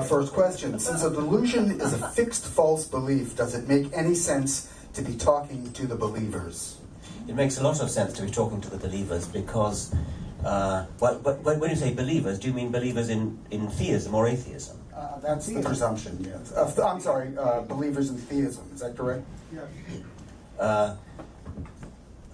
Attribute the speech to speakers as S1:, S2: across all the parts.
S1: First question. Since a delusion is a fixed false belief, does it make any sense to be talking to the believers?
S2: It makes a lot of sense to be talking to the believers because, when you say believers, do you mean believers in theism or atheism?
S1: That's the presumption, yes. I'm sorry, believers in theism, is that correct?
S2: Yeah.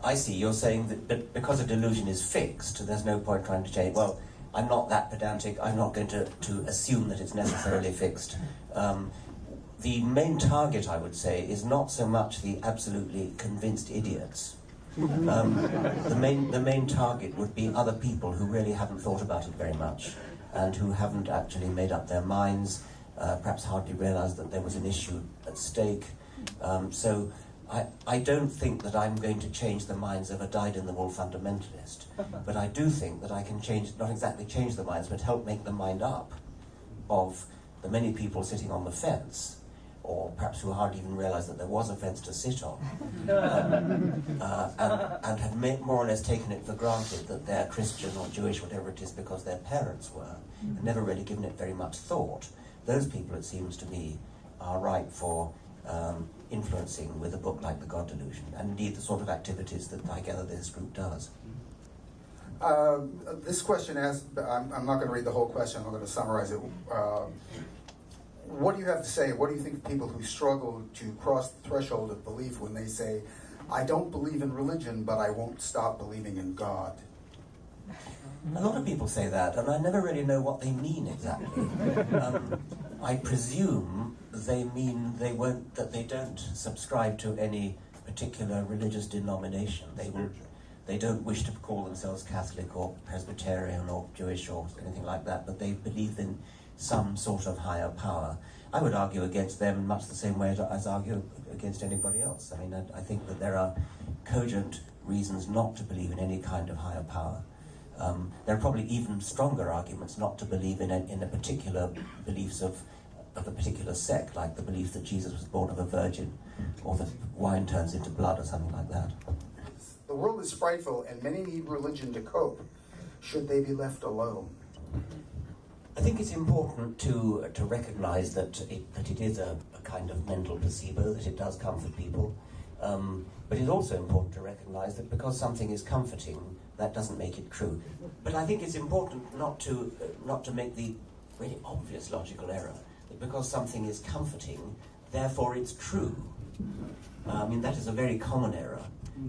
S2: I see, you're saying that because a delusion is fixed, there's no point trying to change. Well, I'm not that pedantic, I'm not going to assume that it's necessarily fixed. The main target, I would say, is not so much the absolutely convinced idiots. The main target would be other people who really haven't thought about it very much and who haven't actually made up their minds, perhaps hardly realized that there was an issue at stake. So I don't think that I'm going to change the minds of a dyed-in-the-wool fundamentalist, but I do think that I can not exactly change the minds, but help make the mind up of the many people sitting on the fence, or perhaps who hardly even realized that there was a fence to sit on, and have more or less taken it for granted that they're Christian or Jewish, whatever it is, because their parents were, and never really given it very much thought. Those people, it seems to me, are ripe for influencing with a book like The God Delusion, and indeed the sort of activities that I gather this group does.
S1: This question I'm not going to read the whole question, I'm going to summarize it. What do you have to say? What do you think of people who struggle to cross the threshold of belief when they say, I don't believe in religion, but I won't stop believing in God?
S2: A lot of people say that, and I never really know what they mean exactly. I presume they mean that they don't subscribe to any particular religious denomination. They don't wish to call themselves Catholic or Presbyterian or Jewish or anything like that, but they believe in some sort of higher power. I would argue against them much the same way as I argue against anybody else. I mean, I think that there are cogent reasons not to believe in any kind of higher power. There are probably even stronger arguments not to believe in a particular beliefs of a particular sect, like the belief that Jesus was born of a virgin, or that wine turns into blood, or something like that.
S1: The world is frightful, and many need religion to cope. Should they be left alone?
S2: I think it's important to recognize that it is a kind of mental placebo, that it does comfort people. But it's also important to recognize that because something is comforting, that doesn't make it true. But I think it's important not to make the really obvious logical error that because something is comforting, therefore it's true. I mean, that is a very common error.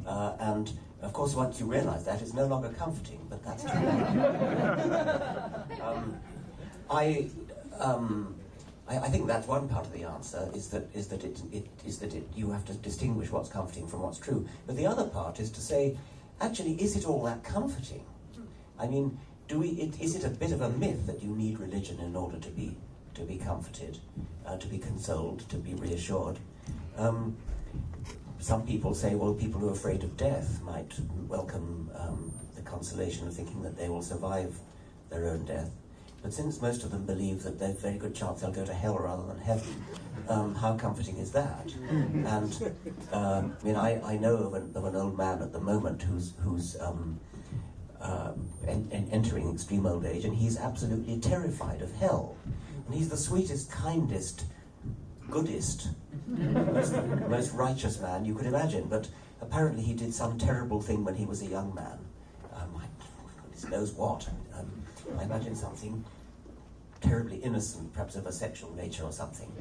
S2: And of course, once you realize that, it's no longer comforting, but that's true. I think that's one part of the answer, is that you have to distinguish what's comforting from what's true. But the other part is to say, actually, is it all that comforting? I mean, is it a bit of a myth that you need religion in order to be comforted, to be consoled, to be reassured? Some people say, well, people who are afraid of death might welcome the consolation of thinking that they will survive their own death. But since most of them believe that there's a very good chance they'll go to hell rather than heaven, how comforting is that? And I mean, I know of an old man at the moment who's entering extreme old age, and he's absolutely terrified of hell. And he's the sweetest, kindest, goodest, most righteous man you could imagine. But apparently he did some terrible thing when he was a young man. Goodness knows what. I imagine something terribly innocent, perhaps of a sexual nature or something.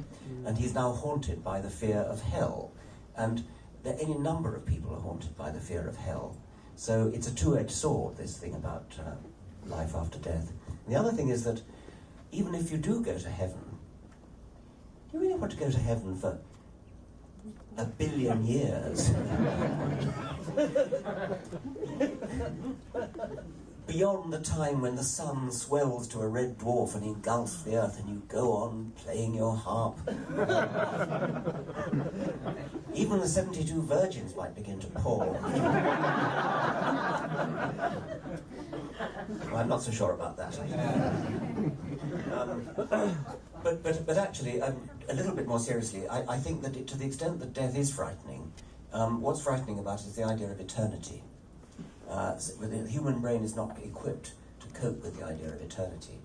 S2: And he's now haunted by the fear of hell. And any number of people are haunted by the fear of hell. So it's a two-edged sword, this thing about life after death. And the other thing is that even if you do go to heaven, do you really want to go to heaven for 1 billion years? Beyond the time when the sun swells to a red dwarf and engulfs the earth and you go on playing your harp. Even the 72 virgins might begin to pall. Well, I'm not so sure about that. But actually, a little bit more seriously, I think that to the extent that death is frightening, what's frightening about it is the idea of eternity. The human brain is not equipped to cope with the idea of eternity.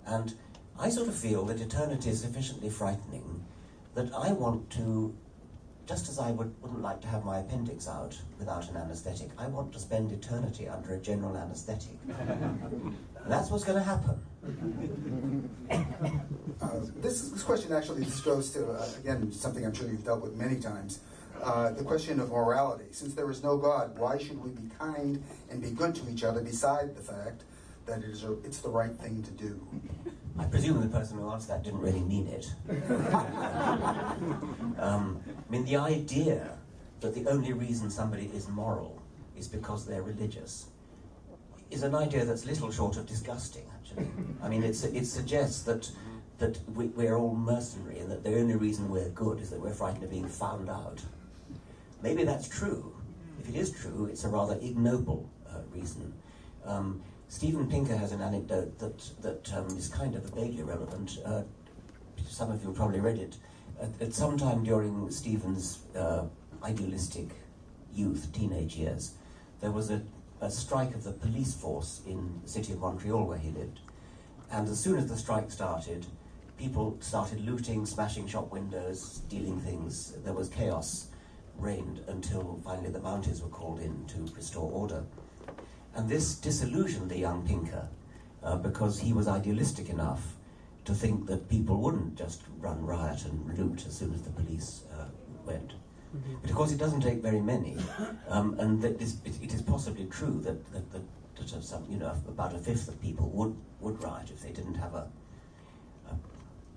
S2: And I sort of feel that eternity is sufficiently frightening that I want to, just as I wouldn't like to have my appendix out without an anaesthetic, I want to spend eternity under a general anaesthetic. And that's what's going to happen.
S1: This question actually goes to, again, something I'm sure you've dealt with many times. The question of morality. Since there is no God, why should we be kind and be good to each other beside the fact that it's the right thing to do?
S2: I presume the person who asked that didn't really mean it. I mean, the idea that the only reason somebody is moral is because they're religious is an idea that's little short of disgusting, actually. I mean, it suggests that we're all mercenary and that the only reason we're good is that we're frightened of being found out. Maybe that's true. If it is true, it's a rather ignoble reason. Stephen Pinker has an anecdote that is kind of vaguely relevant. Some of you have probably read it. At some time during Stephen's idealistic youth, teenage years, there was a strike of the police force in the city of Montreal where he lived. And as soon as the strike started, people started looting, smashing shop windows, stealing things. There was chaos reigned until finally the Mounties were called in to restore order. And this disillusioned the young Pinker because he was idealistic enough to think that people wouldn't just run riot and loot as soon as the police went. But of course it doesn't take very many, and that it is possibly true that about a fifth of people would riot if they didn't have a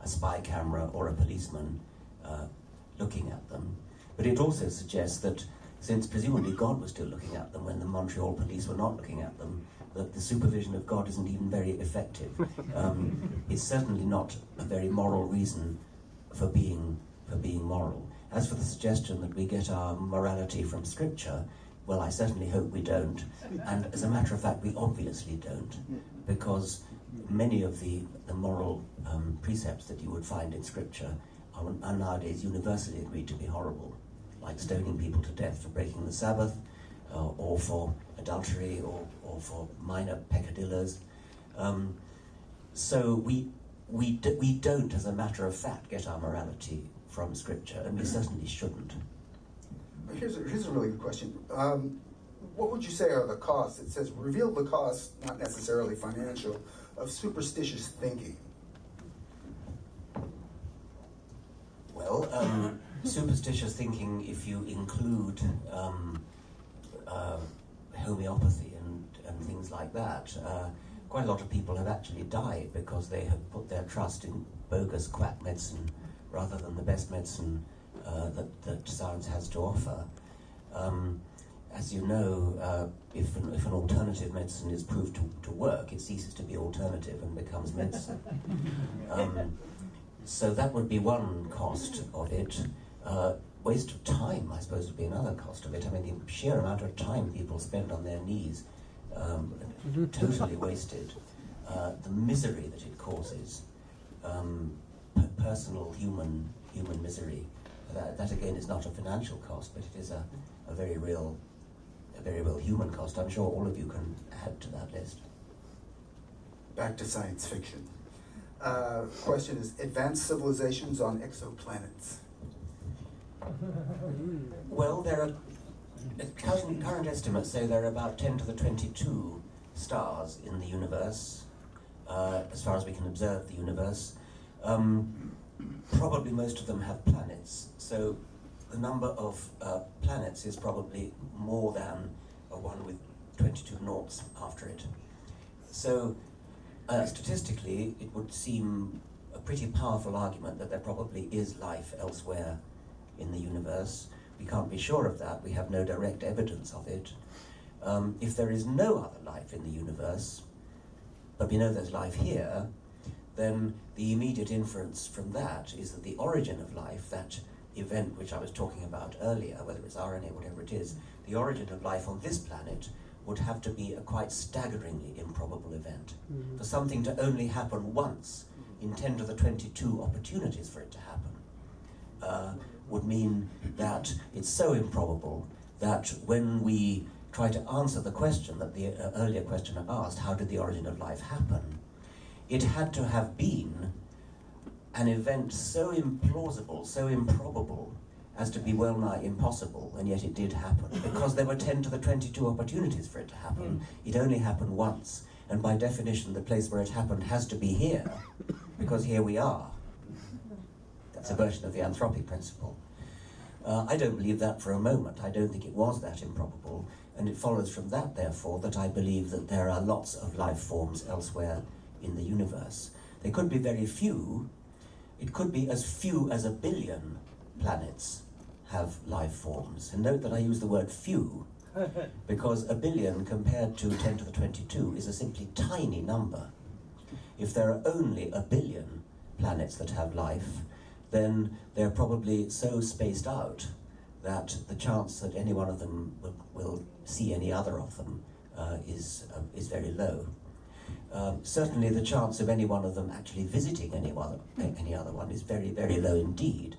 S2: spy camera or a policeman looking at them. But it also suggests that since presumably God was still looking at them when the Montreal police were not looking at them, that the supervision of God isn't even very effective. It's certainly not a very moral reason for being moral. As for the suggestion that we get our morality from Scripture, well, I certainly hope we don't. And as a matter of fact, we obviously don't, because many of the moral precepts that you would find in Scripture are nowadays universally agreed to be horrible, like stoning people to death for breaking the Sabbath, or for adultery, or for minor peccadillos. So we don't, as a matter of fact, get our morality from Scripture, and we certainly shouldn't.
S1: Here's a really good question. What would you say are the costs? It says, reveal the costs, not necessarily financial, of superstitious thinking.
S2: Well, superstitious thinking, if you include homeopathy and things like that, quite a lot of people have actually died because they have put their trust in bogus quack medicine rather than the best medicine that science has to offer. As you know, if an alternative medicine is proved to work, it ceases to be alternative and becomes medicine. So that would be one cost of it. Waste of time, I suppose, would be another cost of it. I mean, the sheer amount of time people spend on their knees, totally wasted. The misery that it causes, personal human misery. That again is not a financial cost, but it is a very real human cost. I'm sure all of you can add to that list.
S1: Back to science fiction. Question is, advanced civilizations on exoplanets.
S2: Well, there are current estimates say there are about 10 to the 22 stars in the universe, as far as we can observe the universe. Probably most of them have planets, so the number of planets is probably more than a one with 22 noughts after it. So statistically, it would seem a pretty powerful argument that there probably is life elsewhere in the universe. We can't be sure of that. We have no direct evidence of it. If there is no other life in the universe, but we know there's life here, then the immediate inference from that is that the origin of life, that event which I was talking about earlier, whether it's RNA, whatever it is, the origin of life on this planet would have to be a quite staggeringly improbable event. For something to only happen once in 10 to the 22 opportunities for it to happen would mean that it's so improbable that when we try to answer the question that the earlier questioner asked, how did the origin of life happen, it had to have been an event so implausible, so improbable, as to be well nigh impossible, and yet it did happen. Because there were 10 to the 22 opportunities for it to happen. It only happened once, and by definition the place where it happened has to be here, because here we are. That's a version of the anthropic principle. I don't believe that for a moment. I don't think it was that improbable, and it follows from that, therefore, that I believe that there are lots of life forms elsewhere in the universe. They could be very few. It could be as few as 1 billion planets have life forms. And note that I use the word few, because 1 billion compared to 10 to the 22 is a simply tiny number. If there are only 1 billion planets that have life, then they're probably so spaced out that the chance that any one of them will see any other of them is very low. Certainly the chance of any one of them actually visiting any other one is very, very low indeed.